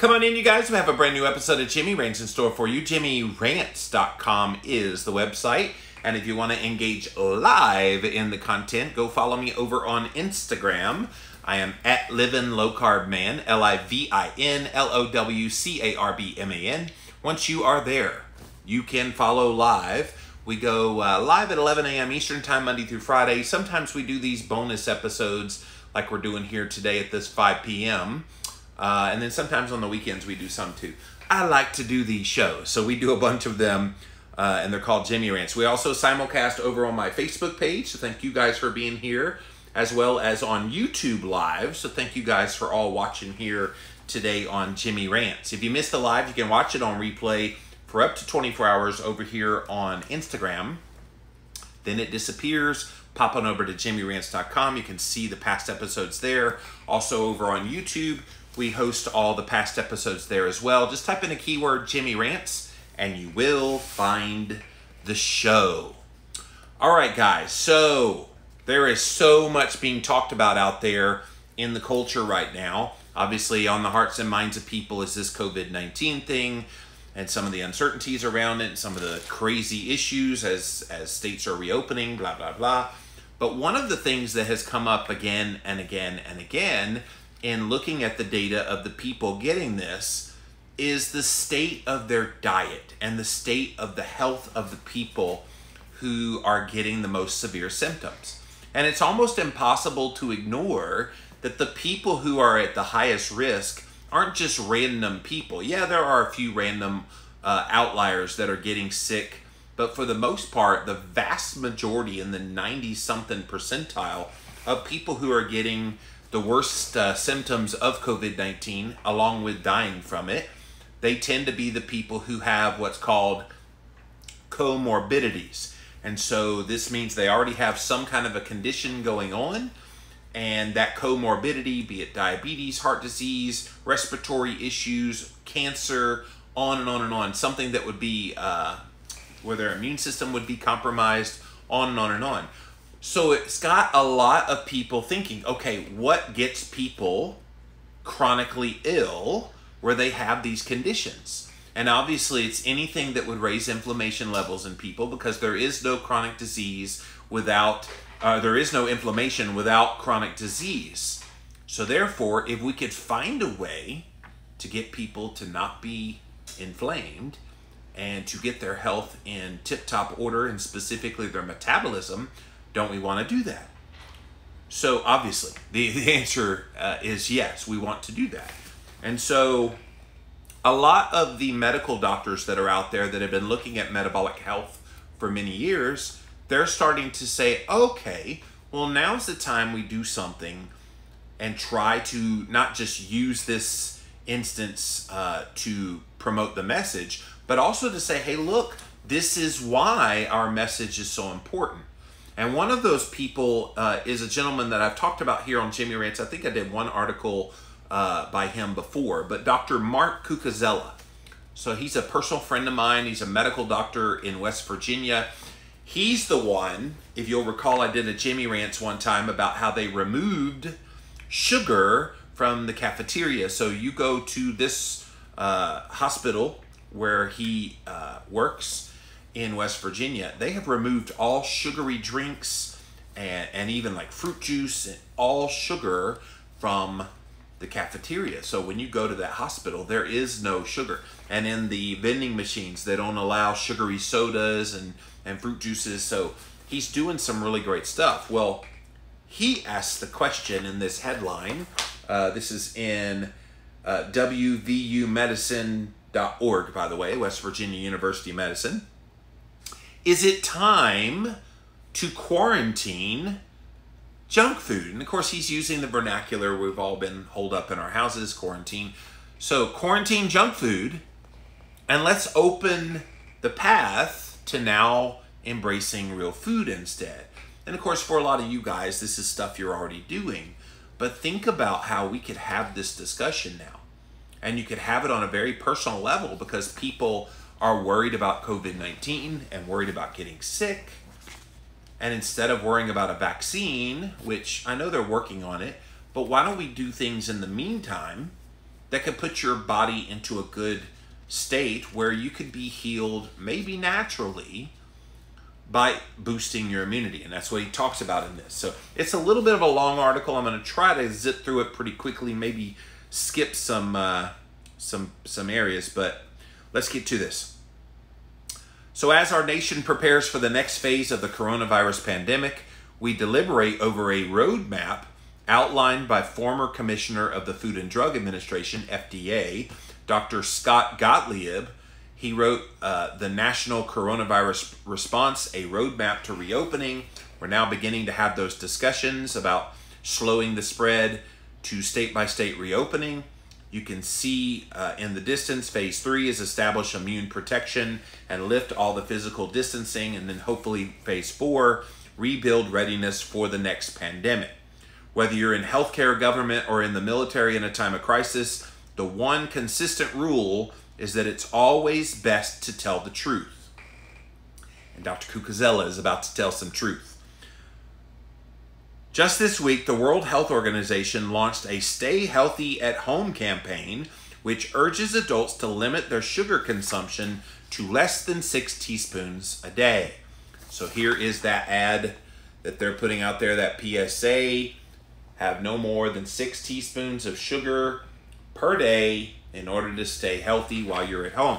Come on in, you guys. We have a brand new episode of Jimmy Rants in store for you. JimmyRants.com is the website. And if you want to engage live in the content, go follow me over on Instagram. I am at Livin' Low Carb Man, LIVIN LOWCARBMAN. Once you are there, you can follow live. We go live at 11 a.m. Eastern Time, Monday through Friday. Sometimes we do these bonus episodes like we're doing here today at this 5 p.m. And then sometimes on the weekends we do some too. I like to do these shows, so we do a bunch of them, and they're called Jimmy Rants. We also simulcast over on my Facebook page, so thank you guys for being here, as well as on YouTube Live, so thank you guys for all watching here today on Jimmy Rants. If you missed the live, you can watch it on replay for up to 24 hours over here on Instagram. Then it disappears. Pop on over to JimmyRants.com. You can see the past episodes there. Also over on YouTube, we host all the past episodes there as well. Just type in a keyword, Jimmy Rants, and you will find the show. All right, guys. So there is so much being talked about out there in the culture right now. Obviously, on the hearts and minds of people is this COVID-19 thing and some of the uncertainties around it and some of the crazy issues as states are reopening, blah, blah, blah. But one of the things that has come up again and again and again in looking at the data of the people getting this is the state of their diet and the state of the health of the people who are getting the most severe symptoms. And it's almost impossible to ignore that the people who are at the highest risk aren't just random people. Yeah, there are a few random outliers that are getting sick, but for the most part, the vast majority in the 90-something percentile of people who are getting the worst symptoms of COVID-19, along with dying from it, they tend to be the people who have what's called comorbidities. And so this means they already have some kind of a condition going on, and that comorbidity, be it diabetes, heart disease, respiratory issues, cancer, on and on and on, something that would be where their immune system would be compromised, on and on and on. So it's got a lot of people thinking, okay, what gets people chronically ill where they have these conditions? And obviously it's anything that would raise inflammation levels in people, because there is no chronic disease without, there is no inflammation without chronic disease. So therefore, if we could find a way to get people to not be inflamed and to get their health in tip-top order, and specifically their metabolism, don't we want to do that? So obviously the answer is yes, we want to do that. And so a lot of the medical doctors that are out there that have been looking at metabolic health for many years, they're starting to say, okay, well, now's the time we do something and try to not just use this instance to promote the message, but also to say, hey, look, this is why our message is so important. And one of those people is a gentleman that I've talked about here on Jimmy Rants. I think I did one article by him before, but Dr. Mark Cucuzella. So he's a personal friend of mine. He's a medical doctor in West Virginia. He's the one, if you'll recall, I did a Jimmy Rants one time about how they removed sugar from the cafeteria. So you go to this hospital where he works in West Virginia, they have removed all sugary drinks and even like fruit juice and all sugar from the cafeteria. So when you go to that hospital, there is no sugar. And in the vending machines, they don't allow sugary sodas and fruit juices. So he's doing some really great stuff. Well, he asked the question in this headline. This is in WVUmedicine.org, by the way, West Virginia University of Medicine. Is it time to quarantine junk food? And of course, he's using the vernacular we've all been holed up in our houses, quarantine. So quarantine junk food, and let's open the path to now embracing real food instead. And of course, for a lot of you guys, this is stuff you're already doing. But think about how we could have this discussion now. And you could have it on a very personal level, because people are worried about COVID-19 and worried about getting sick. And instead of worrying about a vaccine, which I know they're working on it, but why don't we do things in the meantime that could put your body into a good state where you could be healed maybe naturally by boosting your immunity. And that's what he talks about in this. So it's a little bit of a long article. I'm going to try to zip through it pretty quickly, maybe skip some areas, but let's get to this. So as our nation prepares for the next phase of the coronavirus pandemic, we deliberate over a roadmap outlined by former Commissioner of the Food and Drug Administration, FDA, Dr. Scott Gottlieb. He wrote the National Coronavirus Response, a roadmap to reopening. We're now beginning to have those discussions about slowing the spread to state-by-state reopening. You can see in the distance, phase 3 is establish immune protection and lift all the physical distancing, and then hopefully phase 4, rebuild readiness for the next pandemic. Whether you're in healthcare, government, or in the military in a time of crisis, the one consistent rule is that it's always best to tell the truth. And Dr. Cucuzzella is about to tell some truth. Just this week, the World Health Organization launched a Stay Healthy at Home campaign, which urges adults to limit their sugar consumption to less than 6 teaspoons a day. So here is that ad that they're putting out there, that PSA. Have no more than 6 teaspoons of sugar per day in order to stay healthy while you're at home.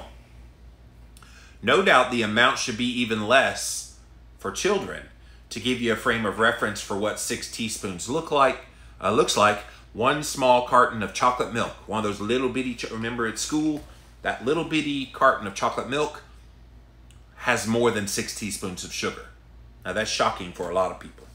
No doubt the amount should be even less for children. To give you a frame of reference for what 6 teaspoons looks like, 1 small carton of chocolate milk, one of those little bitty, remember at school, that little bitty carton of chocolate milk has more than 6 teaspoons of sugar. Now that's shocking for a lot of people.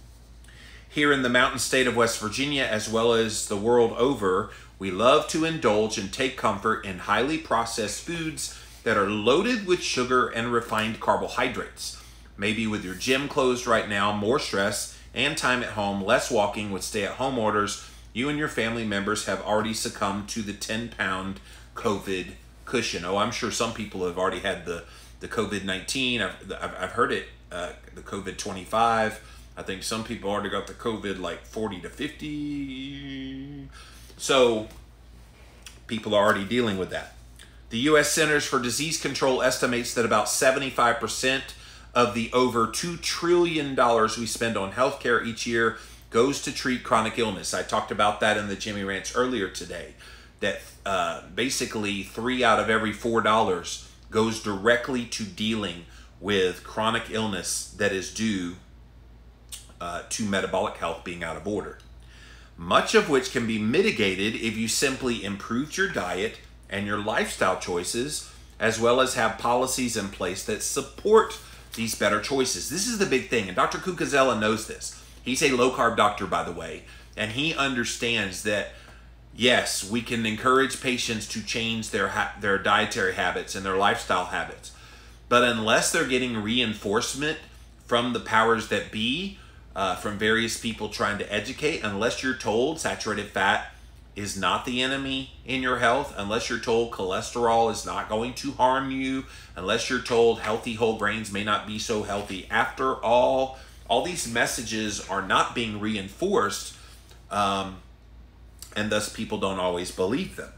Here in the mountain state of West Virginia, as well as the world over, we love to indulge and take comfort in highly processed foods that are loaded with sugar and refined carbohydrates. Maybe with your gym closed right now, more stress and time at home, less walking with stay-at-home orders, you and your family members have already succumbed to the 10-pound COVID cushion. Oh, I'm sure some people have already had the COVID-19. I've heard it, the COVID-25. I think some people already got the COVID like 40 to 50. So people are already dealing with that. The U.S. Centers for Disease Control estimates that about 75% of the over $2 trillion we spend on healthcare each year goes to treat chronic illness. I talked about that in the Jimmy Rants earlier today, that basically 3 out of every $4 goes directly to dealing with chronic illness that is due to metabolic health being out of order. Much of which can be mitigated if you simply improved your diet and your lifestyle choices, as well as have policies in place that support these better choices. This is the big thing, and Dr. Cucuzzella knows this. He's a low-carb doctor, by the way, and he understands that, yes, we can encourage patients to change their dietary habits and their lifestyle habits, but unless they're getting reinforcement from the powers that be, from various people trying to educate, unless you're told saturated fat is not the enemy in your health, unless you're told cholesterol is not going to harm you, unless you're told healthy whole grains may not be so healthy after all these messages are not being reinforced, and thus people don't always believe them.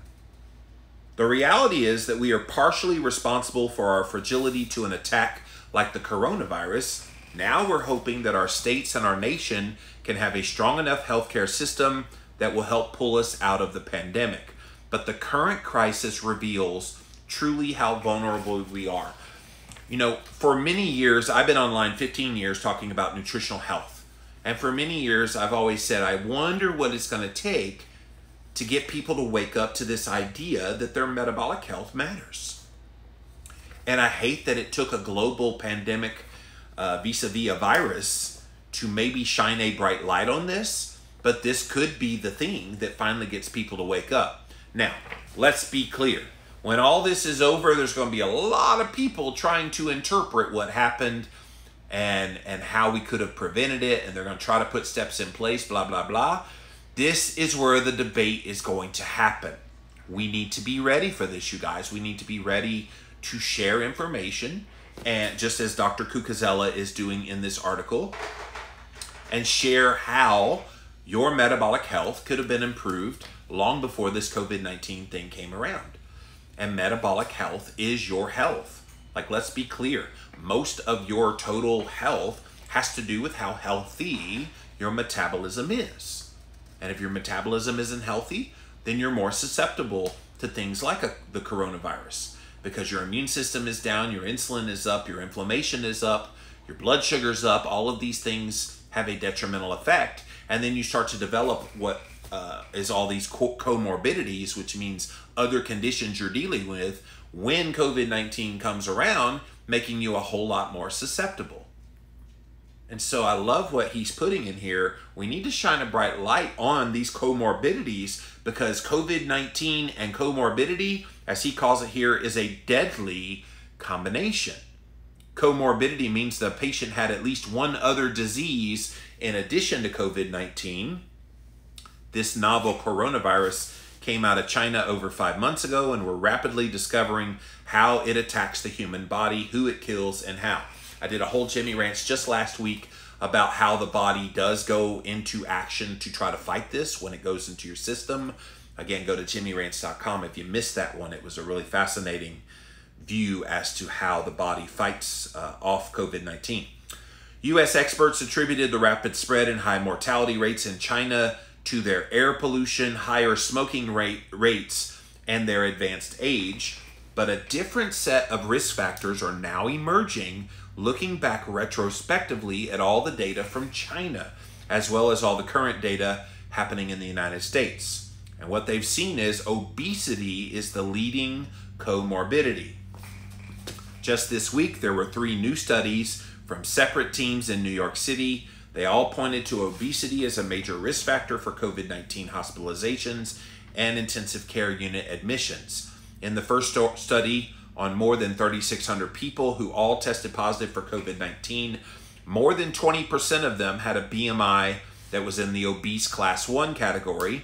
The reality is that we are partially responsible for our fragility to an attack like the coronavirus. Now we're hoping that our states and our nation can have a strong enough healthcare system that will help pull us out of the pandemic. But the current crisis reveals truly how vulnerable we are. You know, for many years, I've been online 15 years talking about nutritional health. And for many years, I've always said, I wonder what it's going to take to get people to wake up to this idea that their metabolic health matters. And I hate that it took a global pandemic vis-a-vis a virus to maybe shine a bright light on this, but this could be the thing that finally gets people to wake up. Now, let's be clear. When all this is over, there's going to be a lot of people trying to interpret what happened and how we could have prevented it, and they're going to try to put steps in place, blah, blah, blah. This is where the debate is going to happen. We need to be ready for this, you guys. We need to be ready to share information, and just as Dr. Cucuzzella is doing in this article, and share how your metabolic health could have been improved long before this COVID-19 thing came around. And metabolic health is your health. Like, let's be clear. Most of your total health has to do with how healthy your metabolism is. And if your metabolism isn't healthy, then you're more susceptible to things like the coronavirus, because your immune system is down, your insulin is up, your inflammation is up, your blood sugar's up. All of these things have a detrimental effect. And then you start to develop what is all these comorbidities, which means other conditions you're dealing with when COVID-19 comes around, making you a whole lot more susceptible. And so I love what he's putting in here. We need to shine a bright light on these comorbidities, because COVID-19 and comorbidity, as he calls it here, is a deadly combination. Comorbidity means the patient had at least one other disease in addition to COVID-19. This novel coronavirus came out of China over 5 months ago, and we're rapidly discovering how it attacks the human body, who it kills, and how. I did a whole Jimmy Rants just last week about how the body does go into action to try to fight this when it goes into your system. Again, go to jimmyrants.com. If you missed that one, it was a really fascinating view as to how the body fights off COVID-19. U.S. experts attributed the rapid spread and high mortality rates in China to their air pollution, higher smoking rates, and their advanced age. But a different set of risk factors are now emerging, looking back retrospectively at all the data from China, as well as all the current data happening in the United States. And what they've seen is obesity is the leading comorbidity. Just this week, there were 3 new studies from separate teams in New York City. They all pointed to obesity as a major risk factor for COVID-19 hospitalizations and intensive care unit admissions. In the first study, on more than 3,600 people who all tested positive for COVID-19, more than 20% of them had a BMI that was in the obese class 1 category,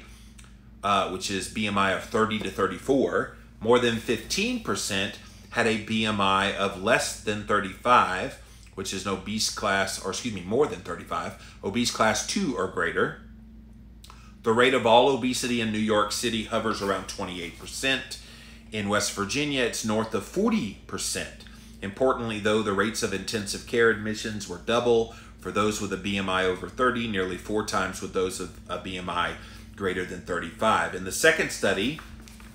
which is BMI of 30 to 34. More than 15% had a BMI of less than 35, which is an obese class, or excuse me, more than 35, obese class 2 or greater. The rate of all obesity in New York City hovers around 28%. In West Virginia, it's north of 40%. Importantly, though, the rates of intensive care admissions were double for those with a BMI over 30, nearly 4 times with those of a BMI greater than 35. In the second study,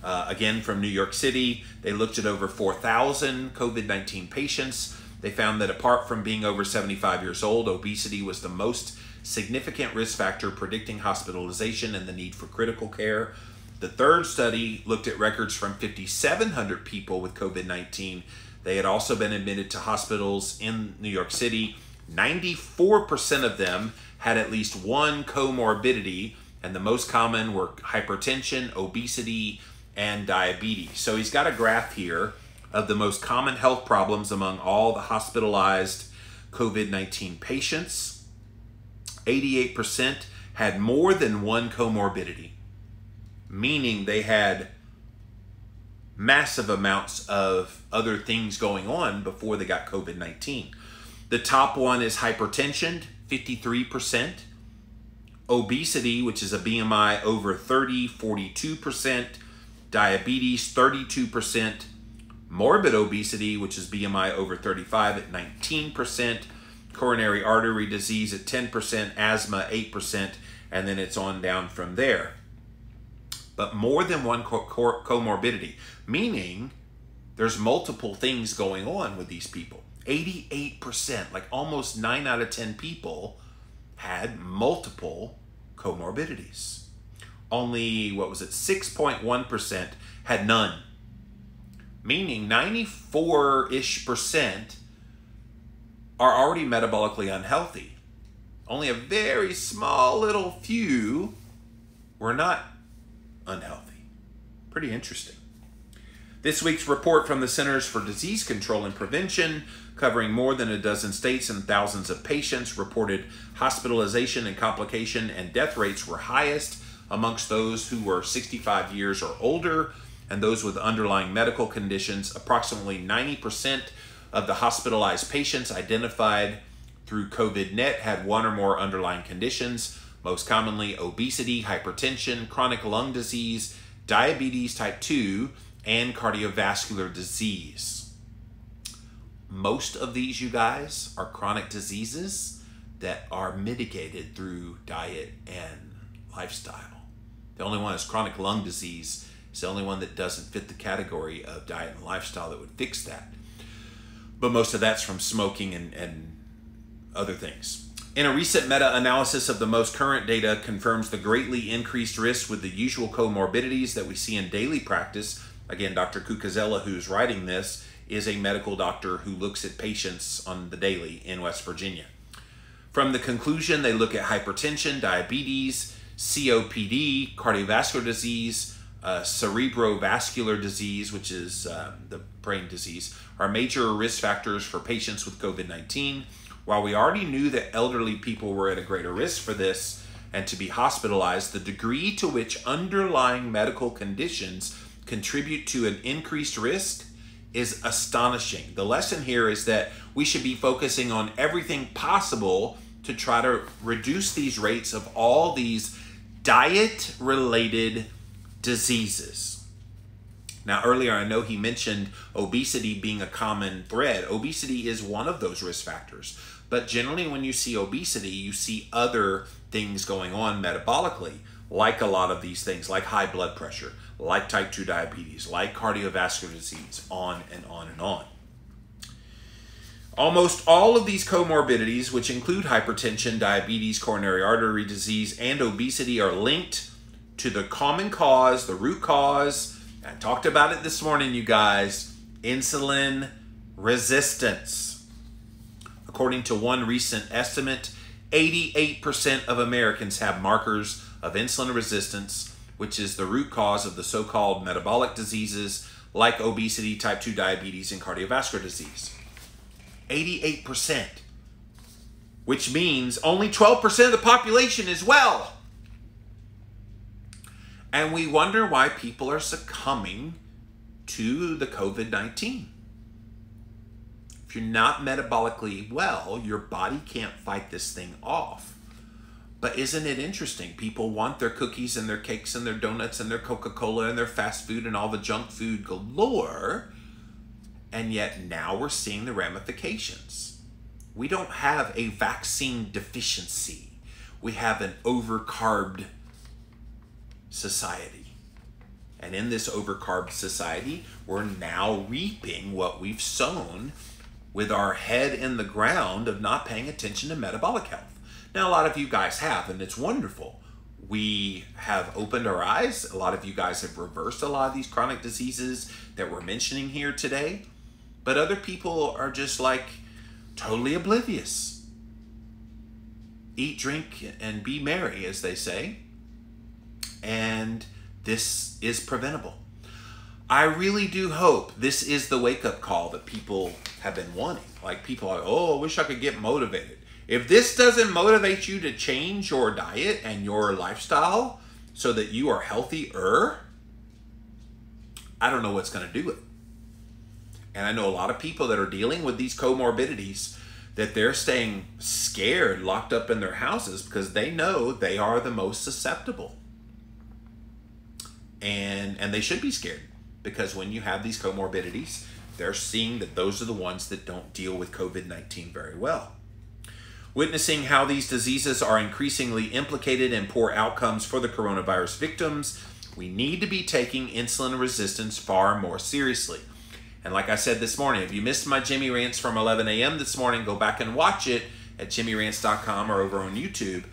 again from New York City, they looked at over 4,000 COVID-19 patients. They found that apart from being over 75 years old, obesity was the most significant risk factor predicting hospitalization and the need for critical care. The third study looked at records from 5,700 people with COVID-19. They had also been admitted to hospitals in New York City. 94% of them had at least one comorbidity, and the most common were hypertension, obesity, and diabetes. So he's got a graph here of the most common health problems among all the hospitalized COVID-19 patients. 88% had more than one comorbidity, meaning they had massive amounts of other things going on before they got COVID-19. The top one is hypertension, 53%. Obesity, which is a BMI over 30, 42%. Diabetes, 32%. Morbid obesity, which is BMI over 35 at 19%. Coronary artery disease at 10%. Asthma, 8%. And then it's on down from there. But more than one comorbidity, meaning there's multiple things going on with these people. 88%, like almost 9 out of 10 people had multiple comorbidities. Only, 6.1% had none. Meaning 94-ish% are already metabolically unhealthy. Only a very small little few were not unhealthy. Pretty interesting. This week's report from the Centers for Disease Control and Prevention, covering more than a dozen states and thousands of patients, reported hospitalization and complication and death rates were highest amongst those who were 65 years or older and those with underlying medical conditions. Approximately 90% of the hospitalized patients identified through COVID-19 had one or more underlying conditions. most commonly obesity, hypertension, chronic lung disease, diabetes type 2, and cardiovascular disease. Most of these, you guys, are chronic diseases that are mitigated through diet and lifestyle. The only one is chronic lung disease. It's the only one that doesn't fit the category of diet and lifestyle that would fix that. But most of that's from smoking and other things. In a recent meta-analysis of the most current data confirms the greatly increased risk with the usual comorbidities that we see in daily practice. Again, Dr. Cucuzella, who's writing this, is a medical doctor who looks at patients on the daily in West Virginia. From the conclusion, they look at hypertension, diabetes, COPD, cardiovascular disease, cerebrovascular disease, which is the brain disease, are major risk factors for patients with COVID-19. While we already knew that elderly people were at a greater risk for this and to be hospitalized, the degree to which underlying medical conditions contribute to an increased risk is astonishing. The lesson here is that we should be focusing on everything possible to try to reduce these rates of all these diet-related diseases. Now, earlier, I know he mentioned obesity being a common thread. Obesity is one of those risk factors. But generally, when you see obesity, you see other things going on metabolically, like a lot of these things, like high blood pressure, like type 2 diabetes, like cardiovascular disease, on and on and on. Almost all of these comorbidities, which include hypertension, diabetes, coronary artery disease, and obesity, are linked to the common cause, the root cause. I talked about it this morning, you guys, insulin resistance. According to one recent estimate, 88% of Americans have markers of insulin resistance, which is the root cause of the so-called metabolic diseases like obesity, type 2 diabetes, and cardiovascular disease. 88%, which means only 12% of the population is well. And we wonder why people are succumbing to the COVID-19. If you're not metabolically well, your body can't fight this thing off. But isn't it interesting? People want their cookies and their cakes and their donuts and their Coca-Cola and their fast food and all the junk food galore. And yet now we're seeing the ramifications. We don't have a vaccine deficiency. We have an overcarbed society. And in this overcarbed society, we're now reaping what we've sown with our head in the ground of not paying attention to metabolic health. Now, a lot of you guys have, and it's wonderful. We have opened our eyes. A lot of you guys have reversed a lot of these chronic diseases that we're mentioning here today. But other people are just like totally oblivious. Eat, drink, and be merry, as they say. And this is preventable. I really do hope this is the wake-up call that people have been wanting. Like people are, oh, I wish I could get motivated. If this doesn't motivate you to change your diet and your lifestyle so that you are healthier, I don't know what's going to do it. And I know a lot of people that are dealing with these comorbidities that they're staying scared, locked up in their houses because they know they are the most susceptible. And they should be scared. Because when you have these comorbidities, they're seeing that those are the ones that don't deal with COVID-19 very well. Witnessing how these diseases are increasingly implicated in poor outcomes for the coronavirus victims, we need to be taking insulin resistance far more seriously. And like I said this morning, if you missed my Jimmy Rants from 11 a.m. this morning, go back and watch it at jimmyrants.com or over on YouTube.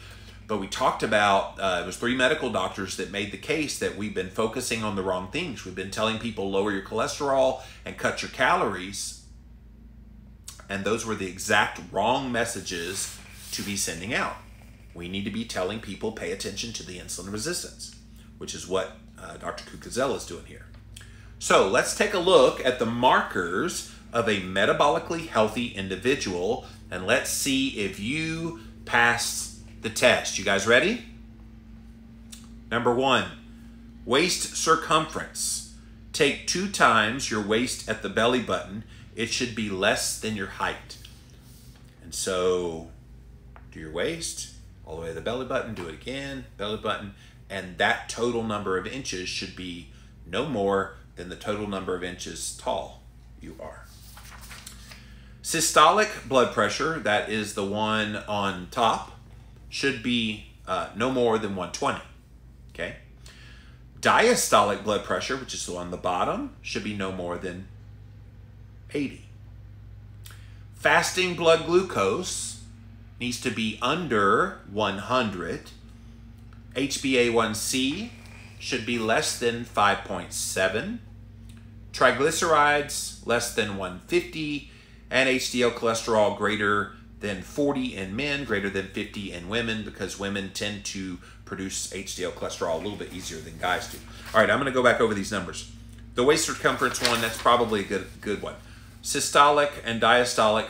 But we talked about, it was 3 medical doctors that made the case that we've been focusing on the wrong things. We've been telling people lower your cholesterol and cut your calories. And those were the exact wrong messages to be sending out. We need to be telling people pay attention to the insulin resistance, which is what Dr. Cucuzella is doing here. So let's take a look at the markers of a metabolically healthy individual, and let's see if you pass the test. You guys ready? Number 1, waist circumference. Take 2 times your waist at the belly button. It should be less than your height. And so do your waist all the way to the belly button. Do it again, belly button. And that total number of inches should be no more than the total number of inches tall you are. Systolic blood pressure, that is the one on top, should be no more than 120, okay? Diastolic blood pressure, which is the one on the bottom, should be no more than 80. Fasting blood glucose needs to be under 100. HbA1c should be less than 5.7. Triglycerides less than 150. And HDL cholesterol greater than 40 in men, greater than 50 in women, because women tend to produce HDL cholesterol a little bit easier than guys do. All right, I'm going to go back over these numbers. The waist circumference one, that's probably a good one. Systolic and diastolic,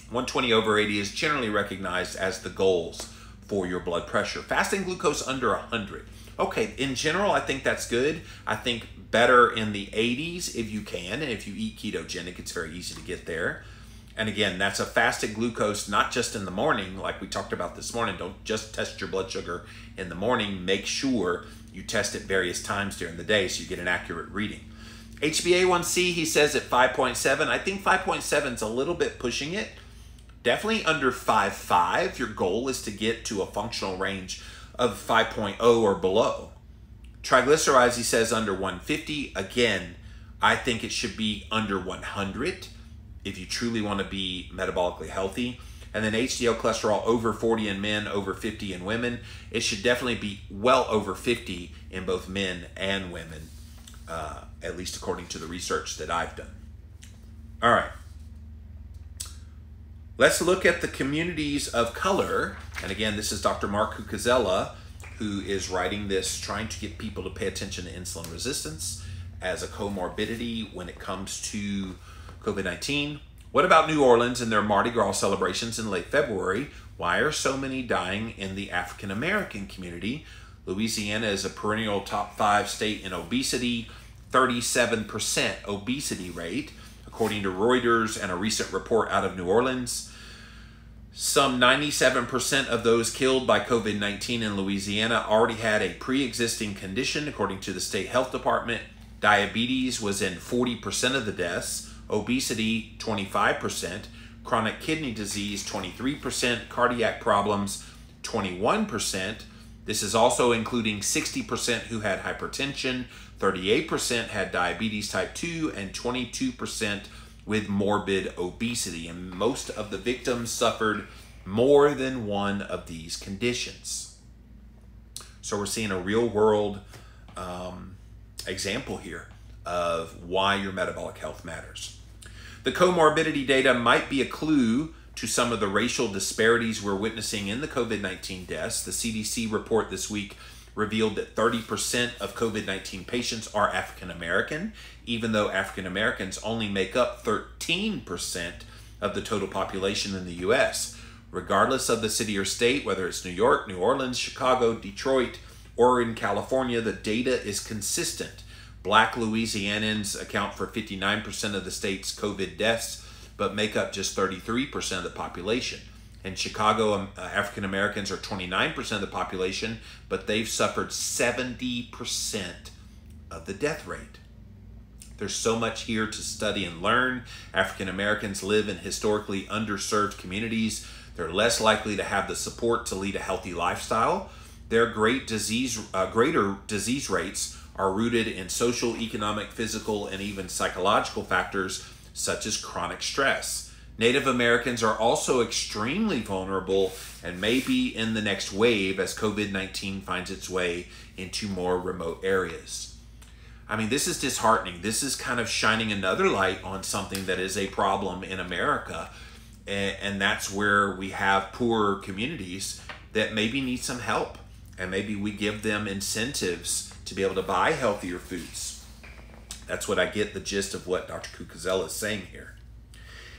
120 over 80 is generally recognized as the goals for your blood pressure. Fasting glucose under 100. Okay, in general, I think that's good. I think better in the 80s if you can, and if you eat ketogenic, it's very easy to get there. And again, that's a fasted glucose, not just in the morning, like we talked about this morning. Don't just test your blood sugar in the morning. Make sure you test it various times during the day so you get an accurate reading. HbA1c, he says at 5.7. I think 5.7 is a little bit pushing it. Definitely under 5.5. Your goal is to get to a functional range of 5.0 or below. Triglycerides, he says under 150. Again, I think it should be under 100 if you truly want to be metabolically healthy. And then HDL cholesterol over 40 in men, over 50 in women. It should definitely be well over 50 in both men and women, at least according to the research that I've done. All right. Let's look at the communities of color. And again, this is Dr. Mark Cucuzella, who is writing this, trying to get people to pay attention to insulin resistance as a comorbidity when it comes to COVID-19. What about New Orleans and their Mardi Gras celebrations in late February? Why are so many dying in the African American community? Louisiana is a perennial top 5 state in obesity, 37% obesity rate, according to Reuters and a recent report out of New Orleans. Some 97% of those killed by COVID-19 in Louisiana already had a pre-existing condition, according to the state health department. Diabetes was in 40% of the deaths, obesity 25%, chronic kidney disease 23%, cardiac problems 21%. This is also including 60% who had hypertension, 38% had diabetes type 2, and 22% with morbid obesity. And most of the victims suffered more than one of these conditions. So we're seeing a real world example here of why your metabolic health matters. The comorbidity data might be a clue to some of the racial disparities we're witnessing in the COVID-19 deaths. The CDC report this week revealed that 30% of COVID-19 patients are African American, even though African Americans only make up 13% of the total population in the US. Regardless of the city or state, whether it's New York, New Orleans, Chicago, Detroit, or in California, the data is consistent. Black Louisianans account for 59% of the state's COVID deaths, but make up just 33% of the population. In Chicago, African Americans are 29% of the population, but they've suffered 70% of the death rate. There's so much here to study and learn. African Americans live in historically underserved communities. They're less likely to have the support to lead a healthy lifestyle. Their greater disease rates are rooted in social, economic, physical, and even psychological factors such as chronic stress. Native Americans are also extremely vulnerable and may be in the next wave as COVID-19 finds its way into more remote areas. I mean, this is disheartening. This is kind of shining another light on something that is a problem in America. And that's where we have poorer communities that maybe need some help. And maybe we give them incentives to be able to buy healthier foods. That's what I get the gist of what Dr. Cucuzella is saying here.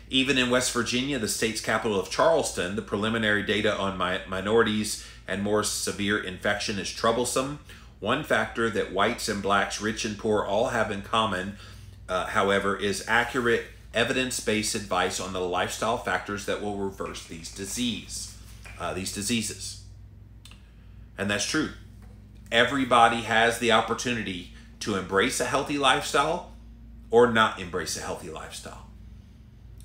Even in West Virginia, the state's capital of Charleston, the preliminary data on minorities and more severe infection is troublesome. One factor that whites and blacks, rich and poor, all have in common, however, is accurate evidence-based advice on the lifestyle factors that will reverse these diseases. And that's true. Everybody has the opportunity to embrace a healthy lifestyle or not embrace a healthy lifestyle.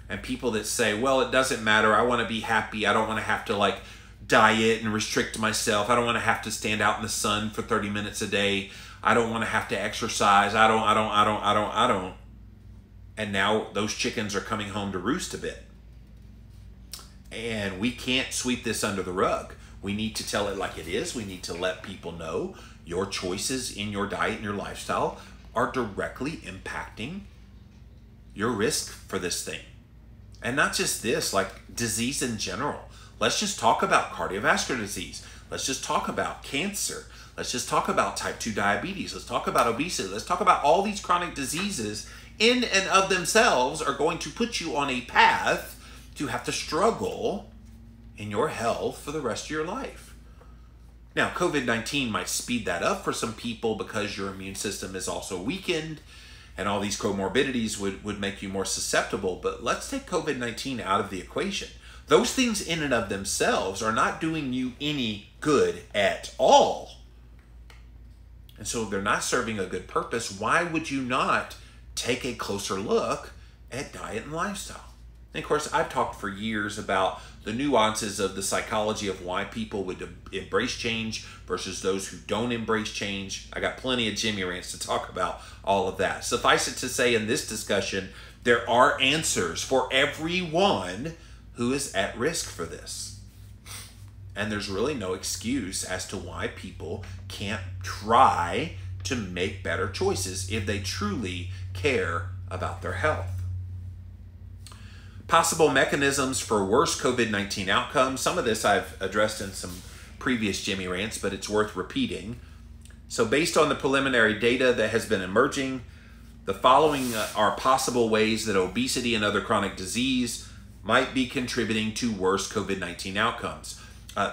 And people that say, well, it doesn't matter. I want to be happy. I don't want to have to like diet and restrict myself. I don't want to have to stand out in the sun for 30 minutes a day. I don't want to have to exercise. I don't. And now those chickens are coming home to roost a bit. And we can't sweep this under the rug. We need to tell it like it is. We need to let people know your choices in your diet and your lifestyle are directly impacting your risk for this thing. And not just this, like disease in general. Let's just talk about cardiovascular disease. Let's just talk about cancer. Let's just talk about type 2 diabetes. Let's talk about obesity. Let's talk about all these chronic diseases in and of themselves are going to put you on a path to have to struggle in your health for the rest of your life. Now, COVID-19 might speed that up for some people because your immune system is also weakened and all these comorbidities would make you more susceptible. But let's take COVID-19 out of the equation. Those things in and of themselves are not doing you any good at all. And so if they're not serving a good purpose, why would you not take a closer look at diet and lifestyle? And of course, I've talked for years about the nuances of the psychology of why people would embrace change versus those who don't embrace change. I got plenty of Jimmy rants to talk about all of that. Suffice it to say, in this discussion, there are answers for everyone who is at risk for this. And there's really no excuse as to why people can't try to make better choices if they truly care about their health. Possible mechanisms for worse COVID-19 outcomes. Some of this I've addressed in some previous Jimmy rants, but it's worth repeating. So based on the preliminary data that has been emerging, the following are possible ways that obesity and other chronic disease might be contributing to worse COVID-19 outcomes.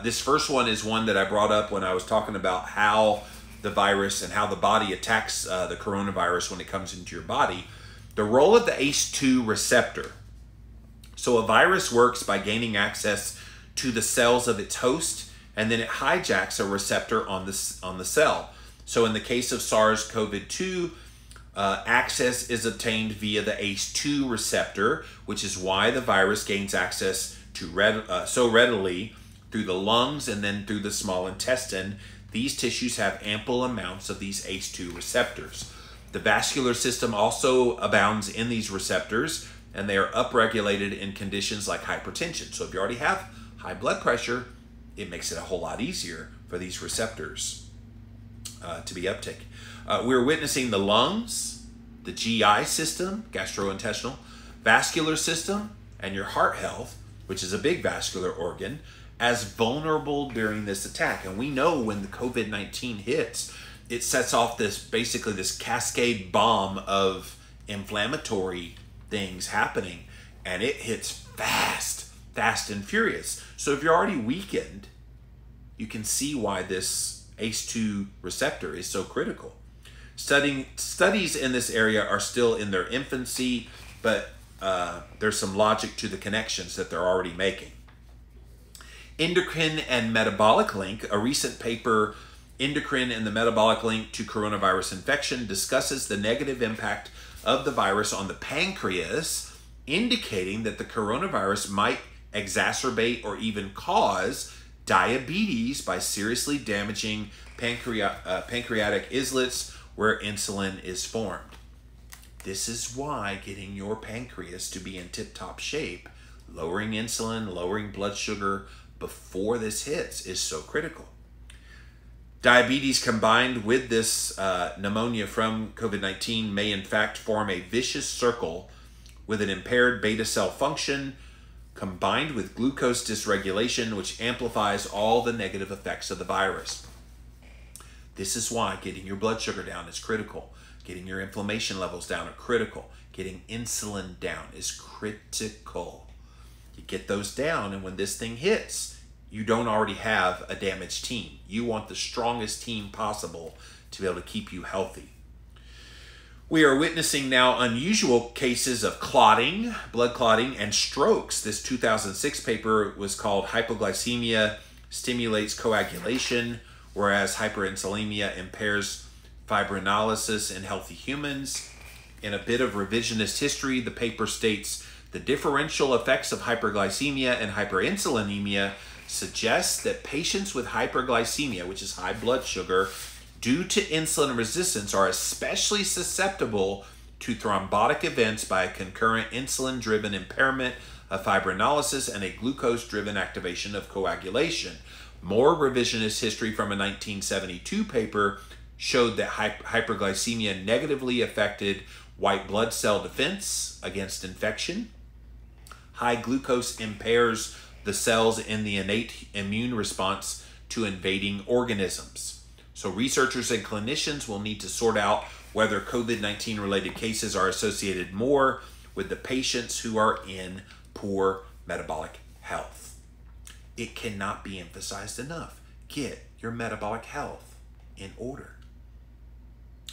This first one is one that I brought up when I was talking about how the virus and how the body attacks the coronavirus when it comes into your body. The role of the ACE2 receptor. So a virus works by gaining access to the cells of its host, and then it hijacks a receptor on the cell. So in the case of SARS-CoV-2, access is obtained via the ACE2 receptor, which is why the virus gains access to so readily through the lungs and then through the small intestine. These tissues have ample amounts of these ACE2 receptors. The vascular system also abounds in these receptors, and they are upregulated in conditions like hypertension. So if you already have high blood pressure, it makes it a whole lot easier for these receptors to be uptaken. We're witnessing the lungs, the GI system, gastrointestinal, vascular system, and your heart health, which is a big vascular organ, as vulnerable during this attack. And we know when the COVID-19 hits, it sets off basically this cascade bomb of inflammatory things happening, and it hits fast and furious. So if you're already weakened, you can see why this ACE2 receptor is so critical. Studies in this area are still in their infancy, but there's some logic to the connections that they're already making. Endocrine and metabolic link, a recent paper, Endocrine and the Metabolic Link to Coronavirus Infection, discusses the negative impact of the virus on the pancreas, indicating that the coronavirus might exacerbate or even cause diabetes by seriously damaging pancreatic islets where insulin is formed. This is why getting your pancreas to be in tip-top shape, lowering insulin, lowering blood sugar before this hits is so critical. Diabetes combined with this pneumonia from COVID-19 may in fact form a vicious circle with an impaired beta cell function combined with glucose dysregulation, which amplifies all the negative effects of the virus. This is why getting your blood sugar down is critical. Getting your inflammation levels down are critical. Getting insulin down is critical. You get those down, and when this thing hits, you don't already have a damaged team. You want the strongest team possible to be able to keep you healthy. We are witnessing now unusual cases of clotting, blood clotting, and strokes. This 2006 paper was called Hypoglycemia Stimulates Coagulation, whereas hyperinsulinemia impairs fibrinolysis in healthy humans. In a bit of revisionist history, the paper states the differential effects of hyperglycemia and hyperinsulinemia suggest that patients with hyperglycemia, which is high blood sugar, due to insulin resistance, are especially susceptible to thrombotic events by a concurrent insulin-driven impairment of fibrinolysis and a glucose-driven activation of coagulation. More revisionist history from a 1972 paper showed that hyperglycemia negatively affected white blood cell defense against infection. High glucose impairs the cells in the innate immune response to invading organisms. So researchers and clinicians will need to sort out whether COVID-19 related cases are associated more with the patients who are in poor metabolic health. It cannot be emphasized enough. Get your metabolic health in order.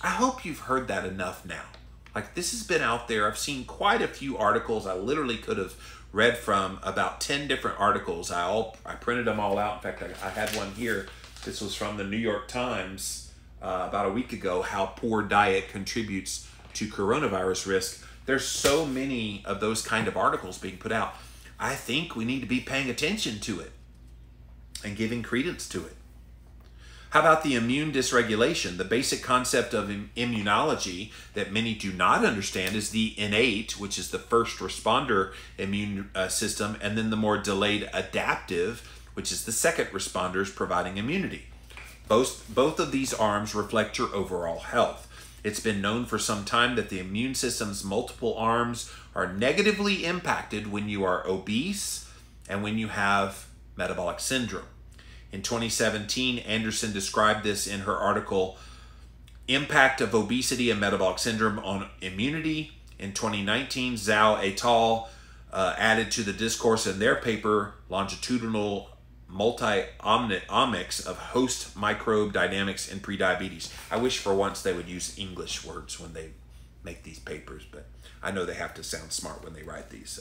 I hope you've heard that enough now. Like, this has been out there. I've seen quite a few articles. I literally could have read from about 10 different articles. I printed them all out. In fact, I had one here. This was from the New York Times about a week ago, how poor diet contributes to coronavirus risk. There's so many of those kind of articles being put out. I think we need to be paying attention to it and giving credence to it. How about the immune dysregulation? The basic concept of immunology that many do not understand is the innate, which is the first responder immune system, and then the more delayed adaptive, which is the second responders providing immunity. Both of these arms reflect your overall health. It's been known for some time that the immune system's multiple arms are negatively impacted when you are obese and when you have metabolic syndrome. In 2017, Anderson described this in her article, Impact of Obesity and Metabolic Syndrome on Immunity. In 2019, Zhao et al. Added to the discourse in their paper, Longitudinal Multi-omics of Host Microbe Dynamics in Prediabetes. I wish for once they would use English words when they make these papers, but I know they have to sound smart when they write these.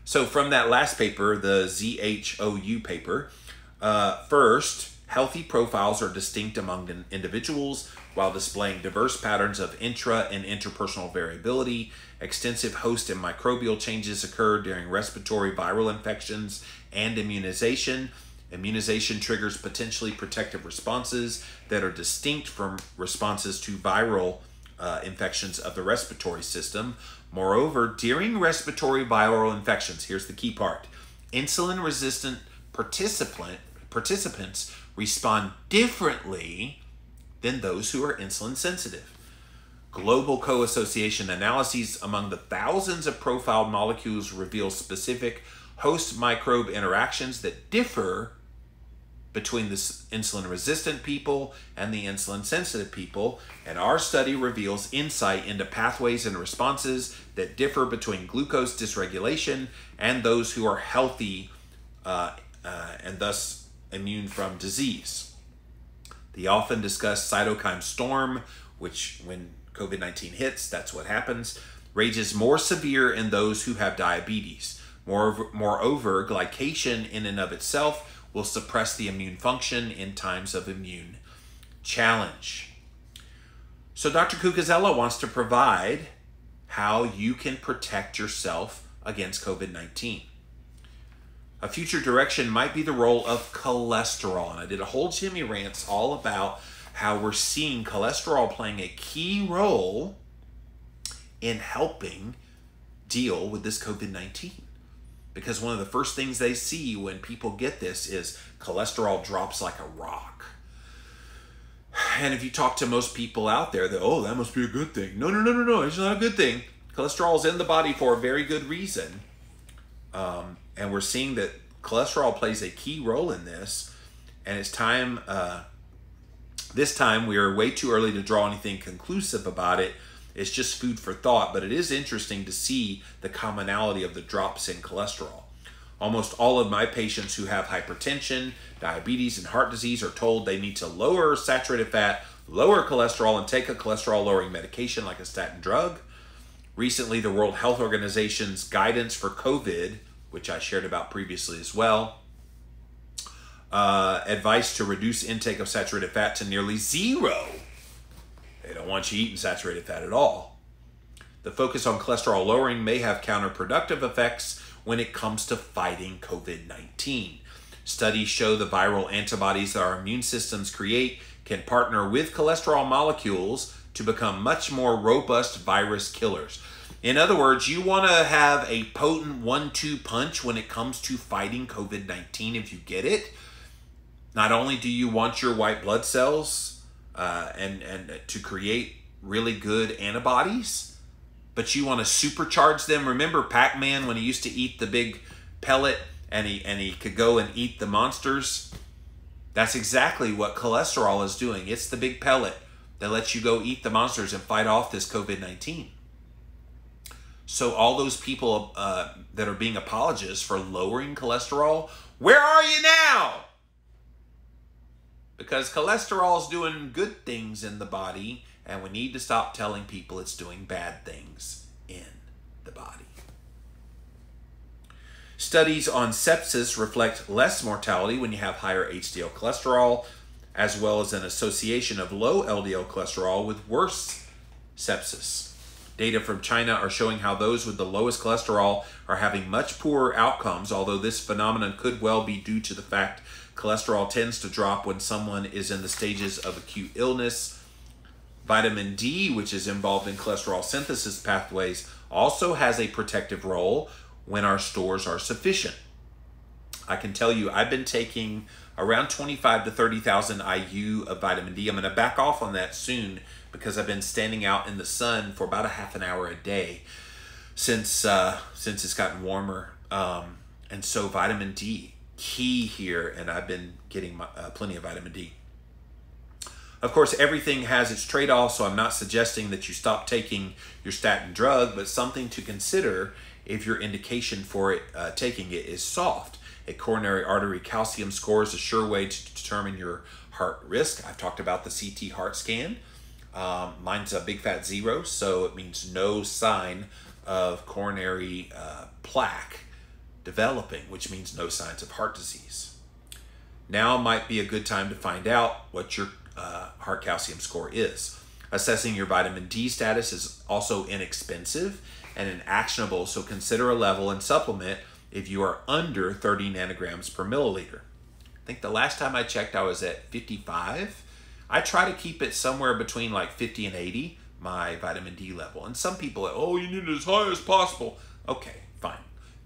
So from that last paper, the ZHOU paper, first, healthy profiles are distinct among individuals while displaying diverse patterns of intra and interpersonal variability. Extensive host and microbial changes occur during respiratory viral infections and immunization. Immunization triggers potentially protective responses that are distinct from responses to viral infections of the respiratory system. Moreover, during respiratory viral infections, here's the key part, insulin-resistant participants respond differently than those who are insulin sensitive. Global co-association analyses among the thousands of profiled molecules reveal specific host microbe interactions that differ between the insulin-resistant people and the insulin-sensitive people, and our study reveals insight into pathways and responses that differ between glucose dysregulation and those who are healthy and thus immune from disease. The often discussed cytokine storm, which when COVID-19 hits, that's what happens, rages more severe in those who have diabetes. Moreover, glycation in and of itself will suppress the immune function in times of immune challenge. So Dr. Cucuzella wants to provide how you can protect yourself against COVID-19. A future direction might be the role of cholesterol. And I did a whole Jimmy Rants all about how we're seeing cholesterol playing a key role in helping deal with this COVID-19. Because one of the first things they see when people get this is cholesterol drops like a rock. And if you talk to most people out there, oh, that must be a good thing. No, it's not a good thing. Cholesterol is in the body for a very good reason. And we're seeing that cholesterol plays a key role in this. And it's time, this time we are way too early to draw anything conclusive about it. It's just food for thought, but it is interesting to see the commonality of the drops in cholesterol. Almost all of my patients who have hypertension, diabetes, and heart disease are told they need to lower saturated fat, lower cholesterol, and take a cholesterol-lowering medication like a statin drug. Recently, the World Health Organization's guidance for COVID, which I shared about previously as well, advice to reduce intake of saturated fat to nearly zero. They don't want you eating saturated fat at all. The focus on cholesterol lowering may have counterproductive effects when it comes to fighting COVID-19. Studies show the viral antibodies that our immune systems create can partner with cholesterol molecules to become much more robust virus killers. In other words, you want to have a potent 1-2 punch when it comes to fighting COVID-19 if you get it. Not only do you want your white blood cells and to create really good antibodies, but you want to supercharge them. Remember Pac-Man when he used to eat the big pellet and he could go and eat the monsters? That's exactly what cholesterol is doing. It's the big pellet that lets you go eat the monsters and fight off this COVID-19. So all those people that are being apologists for lowering cholesterol, where are you now? Because cholesterol is doing good things in the body, and we need to stop telling people it's doing bad things in the body. Studies on sepsis reflect less mortality when you have higher HDL cholesterol, as well as an association of low LDL cholesterol with worse sepsis. Data from China are showing how those with the lowest cholesterol are having much poorer outcomes, although this phenomenon could well be due to the fact cholesterol tends to drop when someone is in the stages of acute illness. Vitamin D, which is involved in cholesterol synthesis pathways, also has a protective role when our stores are sufficient. I can tell you I've been taking around 25 to 30,000 IU of vitamin D. I'm going to back off on that soon because I've been standing out in the sun for about a half an hour a day since it's gotten warmer. And so vitamin D, key here, and I've been getting plenty of vitamin D. Of course, everything has its trade-offs, so I'm not suggesting that you stop taking your statin drug, but something to consider if your indication for it taking it is soft. A coronary artery calcium score is a sure way to determine your heart risk. I've talked about the CT heart scan. Mine's a big fat 0, so it means no sign of coronary plaque developing, which means no signs of heart disease. Now might be a good time to find out what your heart calcium score is. Assessing your vitamin D status is also inexpensive and actionable, so consider a level and supplement if you are under 30 nanograms per milliliter. I think the last time I checked, I was at 55. I try to keep it somewhere between like 50 and 80, my vitamin D level. And some people are, oh, you need it as high as possible. Okay, fine.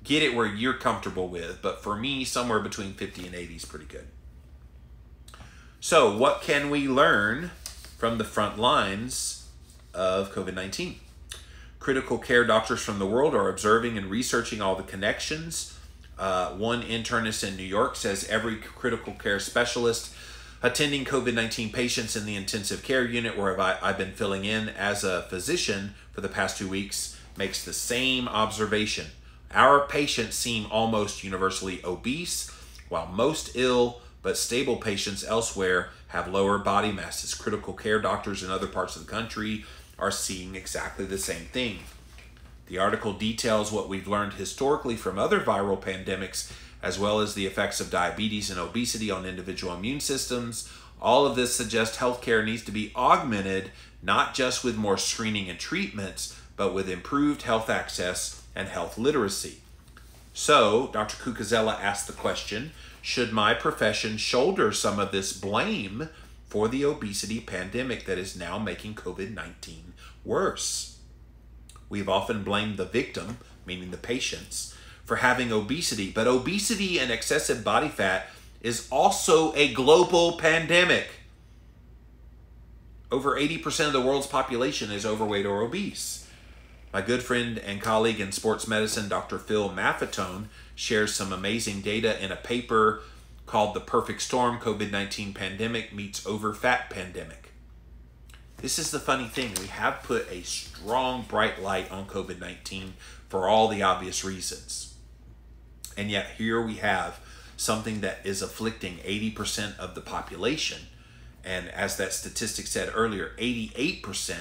Get it where you're comfortable with. But for me, somewhere between 50 and 80 is pretty good. So what can we learn from the front lines of COVID-19? Critical care doctors from the world are observing and researching all the connections. One internist in New York says every critical care specialist attending COVID-19 patients in the intensive care unit where I've been filling in as a physician for the past 2 weeks makes the same observation. Our patients seem almost universally obese, while most ill but stable patients elsewhere have lower body masses. Critical care doctors in other parts of the country are seeing exactly the same thing. The article details what we've learned historically from other viral pandemics, as well as the effects of diabetes and obesity on individual immune systems. All of this suggests healthcare needs to be augmented, not just with more screening and treatments, but with improved health access and health literacy. So, Dr. Cucuzella asked the question, should my profession shoulder some of this blame for the obesity pandemic that is now making COVID-19 worse? We've often blamed the victim, meaning the patients, for having obesity, but obesity and excessive body fat is also a global pandemic. Over 80% of the world's population is overweight or obese. My good friend and colleague in sports medicine, Dr. Phil Maffetone, shares some amazing data in a paper called The Perfect Storm, COVID-19 Pandemic Meets Overfat Pandemic. This is the funny thing. We have put a strong, bright light on COVID-19 for all the obvious reasons. And yet here we have something that is afflicting 80% of the population. And as that statistic said earlier, 88%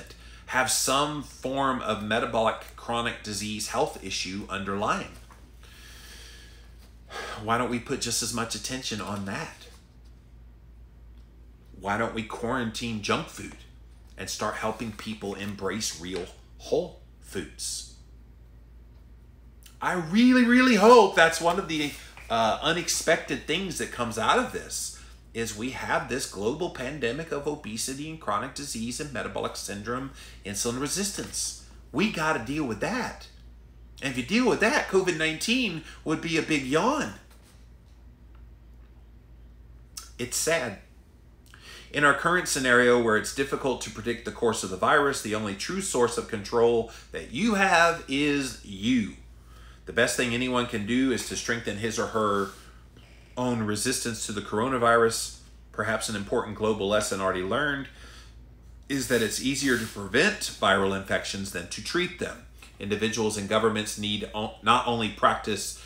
have some form of metabolic chronic disease health issue underlying. Why don't we put just as much attention on that? why don't we quarantine junk food and start helping people embrace real whole foods? I really, really hope that's one of the unexpected things that comes out of this, is we have this global pandemic of obesity and chronic disease and metabolic syndrome, insulin resistance. We got to deal with that. And if you deal with that, COVID-19 would be a big yawn. It's sad. In our current scenario where it's difficult to predict the course of the virus, the only true source of control that you have is you. The best thing anyone can do is to strengthen his or her own resistance to the coronavirus. Perhaps an important global lesson already learned is that it's easier to prevent viral infections than to treat them. Individuals and governments need not only practice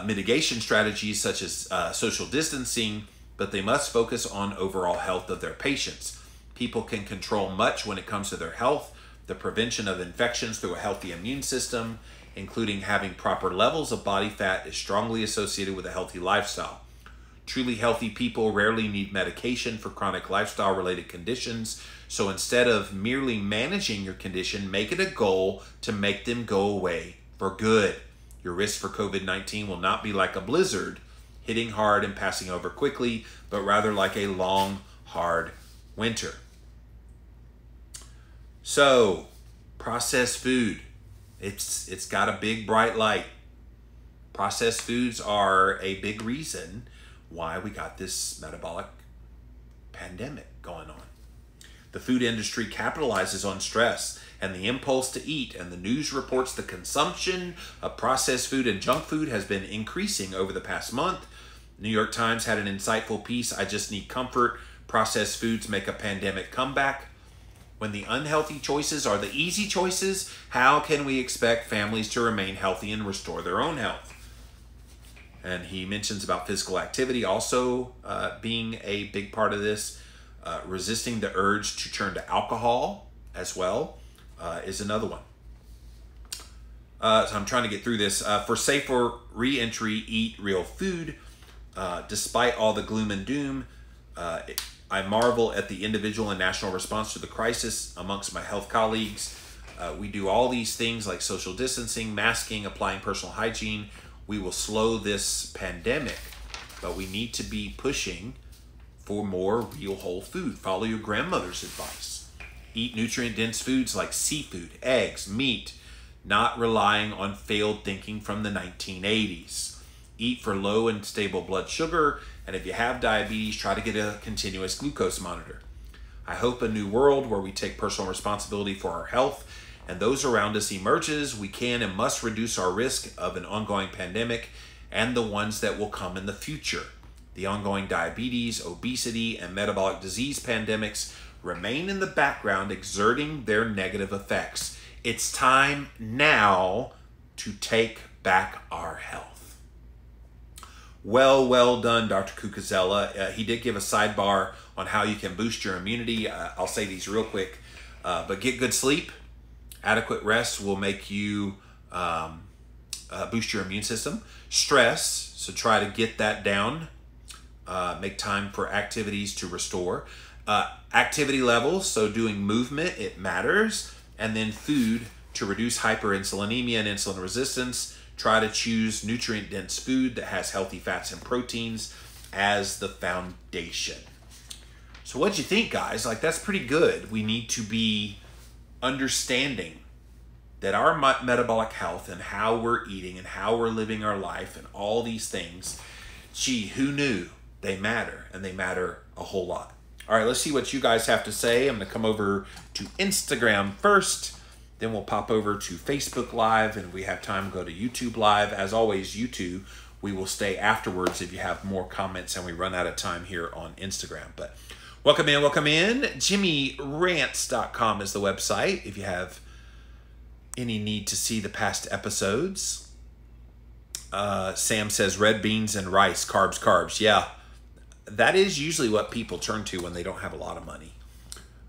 mitigation strategies such as social distancing, but they must focus on overall health of their patients. People can control much when it comes to their health, the prevention of infections through a healthy immune system, including having proper levels of body fat, is strongly associated with a healthy lifestyle. Truly healthy people rarely need medication for chronic lifestyle-related conditions, so instead of merely managing your condition, make it a goal to make them go away for good. Your risk for COVID-19 will not be like a blizzard, hitting hard and passing over quickly, but rather like a long, hard winter. So, processed food. It's got a big bright light. Processed foods are a big reason why we got this metabolic pandemic going on. The food industry capitalizes on stress and the impulse to eat, and the news reports the consumption of processed food and junk food has been increasing over the past month. New York Times had an insightful piece, "I Just Need Comfort. Processed foods make a pandemic comeback." When the unhealthy choices are the easy choices, how can we expect families to remain healthy and restore their own health? And he mentions about physical activity also being a big part of this. Resisting the urge to turn to alcohol as well is another one. So I'm trying to get through this. For safer re-entry, eat real food. Despite all the gloom and doom, I marvel at the individual and national response to the crisis amongst my health colleagues. We do all these things like social distancing, masking, applying personal hygiene. We will slow this pandemic, but we need to be pushing for more real whole food. Follow your grandmother's advice. Eat nutrient-dense foods like seafood, eggs, meat, not relying on failed thinking from the 1980s. Eat for low and stable blood sugar, and if you have diabetes, try to get a continuous glucose monitor. I hope a new world where we take personal responsibility for our health and those around us emerges. We can and must reduce our risk of an ongoing pandemic and the ones that will come in the future. The ongoing diabetes, obesity, and metabolic disease pandemics remain in the background, exerting their negative effects. It's time now to take back our health. Well done, Dr. Cucuzella. He did give a sidebar on how you can boost your immunity. I'll say these real quick, but get good sleep. Adequate rest will make you boost your immune system. Stress, so try to get that down. Make time for activities to restore. Activity levels, so doing movement, it matters. And then food to reduce hyperinsulinemia and insulin resistance. Try to choose nutrient-dense food that has healthy fats and proteins as the foundation. So what'd you think, guys? Like, that's pretty good. We need to be understanding that our metabolic health and how we're eating and how we're living our life and all these things, gee, who knew they matter, and they matter a whole lot. All right, let's see what you guys have to say. I'm going to come over to Instagram first. Then we'll pop over to Facebook Live, and if we have time, go to YouTube Live. As always, YouTube, we will stay afterwards if you have more comments and we run out of time here on Instagram. But welcome in, welcome in. JimmyRants.com is the website if you have any need to see the past episodes. Sam says red beans and rice, carbs, carbs. Yeah, that is usually what people turn to when they don't have a lot of money.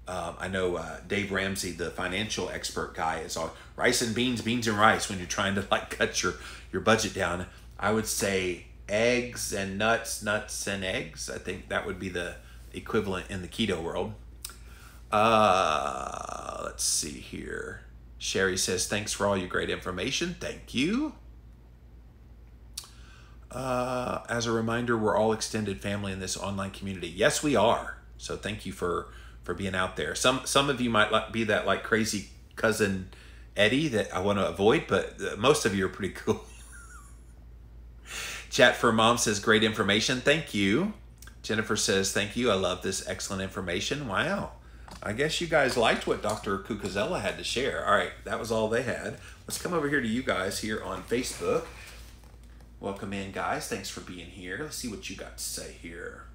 I know Dave Ramsey, the financial expert guy, is on rice and beans, beans and rice when you're trying to like cut your budget down. I would say eggs and nuts, nuts and eggs. I think that would be the equivalent in the keto world. Let's see here. Sherry says, thanks for all your great information. Thank you. As a reminder, we're all extended family in this online community. Yes, we are. So thank you for being out there. Some of you might be that like crazy cousin Eddie that I want to avoid, but most of you are pretty cool. Chat for Mom says, great information. Thank you. Jennifer says, thank you. I love this excellent information. Wow. I guess you guys liked what Dr. Cucuzella had to share. All right, that was all they had. Let's come over here to you guys here on Facebook. Welcome in, guys. Thanks for being here. Let's see what you got to say here.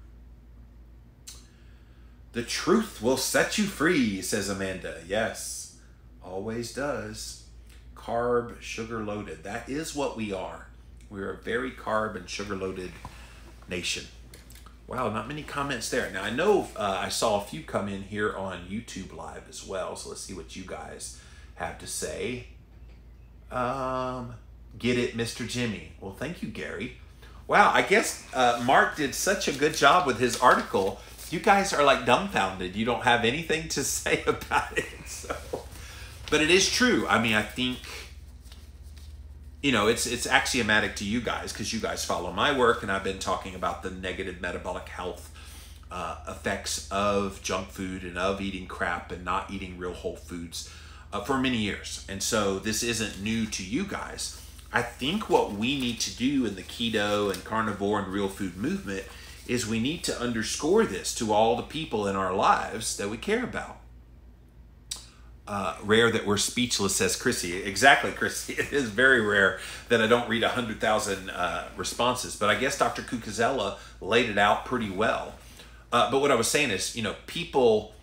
The truth will set you free, says Amanda. Yes, always does. Carb, sugar loaded. That is what we are. We're a very carb and sugar loaded nation. Wow, not many comments there. Now, I know I saw a few come in here on YouTube Live as well, so let's see what you guys have to say. Get it, Mr. Jimmy. Well, thank you, Gary. Wow, I guess Mark did such a good job with his article. You guys are like dumbfounded. You don't have anything to say about it. So, but it is true. I mean, I think, you know, it's axiomatic to you guys because you guys follow my work, and I've been talking about the negative metabolic health effects of junk food and of eating crap and not eating real whole foods for many years. And so this isn't new to you guys. I think what we need to do in the keto and carnivore and real food movement is we need to underscore this to all the people in our lives that we care about. Rare that we're speechless, says Chrissy. Exactly, Chrissy. It is very rare that I don't read 100,000 responses. But I guess Dr. Cucuzella laid it out pretty well. But what I was saying is, you know, people,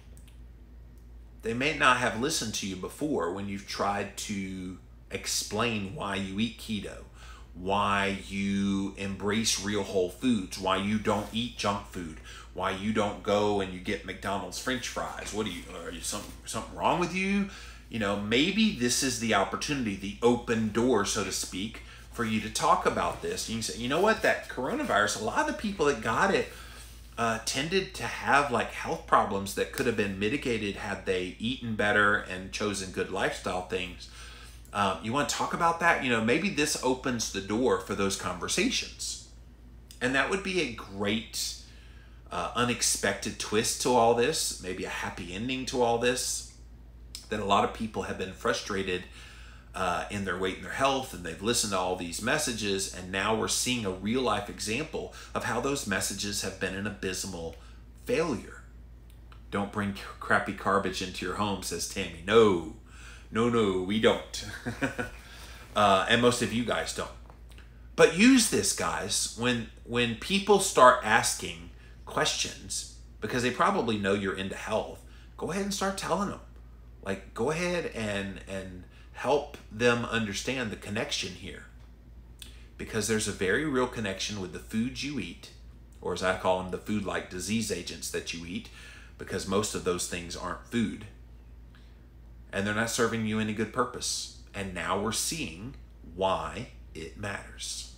they may not have listened to you before when you've tried to explain why you eat keto, why you embrace real whole foods, why you don't eat junk food, why you don't go and you get McDonald's French fries. What are you something wrong with you? You know, maybe this is the opportunity, the open door, so to speak, for you to talk about this. You can say, you know what, that coronavirus, a lot of the people that got it tended to have like health problems that could have been mitigated had they eaten better and chosen good lifestyle things. You want to talk about that? You know, maybe this opens the door for those conversations. And that would be a great unexpected twist to all this, maybe a happy ending to all this, that a lot of people have been frustrated in their weight and their health, and they've listened to all these messages, and now we're seeing a real life example of how those messages have been an abysmal failure. Don't bring crappy garbage into your home, says Tammy. No, we don't. And most of you guys don't. But use this, guys, when people start asking questions, because they probably know you're into health, go ahead and start telling them. Like, go ahead and help them understand the connection here. Because there's a very real connection with the foods you eat, or as I call them, the food-like disease agents that you eat, because most of those things aren't food. And they're not serving you any good purpose. And now we're seeing why it matters.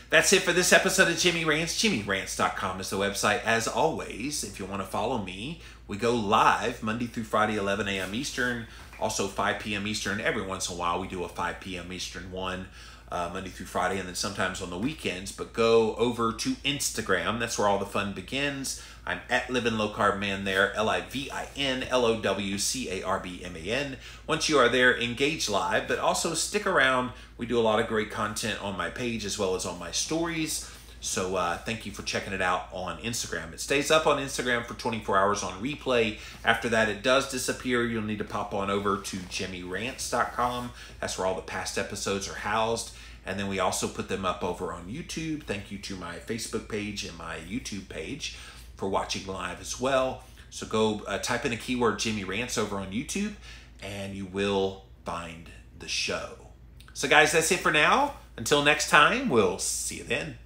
That's it for this episode of Jimmy Rants. JimmyRants.com is the website. As always, if you want to follow me, we go live Monday through Friday, 11 a.m. Eastern, also 5 p.m. Eastern. Every once in a while, we do a 5 p.m. Eastern one, Monday through Friday, and then sometimes on the weekends. But go over to Instagram. That's where all the fun begins. I'm at Living Low Carb Man there, LIVINLOWCARBMAN. Once you are there, engage live, but also stick around. We do a lot of great content on my page as well as on my stories. So thank you for checking it out on Instagram. It stays up on Instagram for 24 hours on replay. After that, it does disappear. You'll need to pop on over to JimmyRants.com. That's where all the past episodes are housed. And then we also put them up over on YouTube. Thank you to my Facebook page and my YouTube page for watching live as well. So go type in a keyword Jimmy Rants over on YouTube and you will find the show. So guys, that's it for now. Until next time, we'll see you then.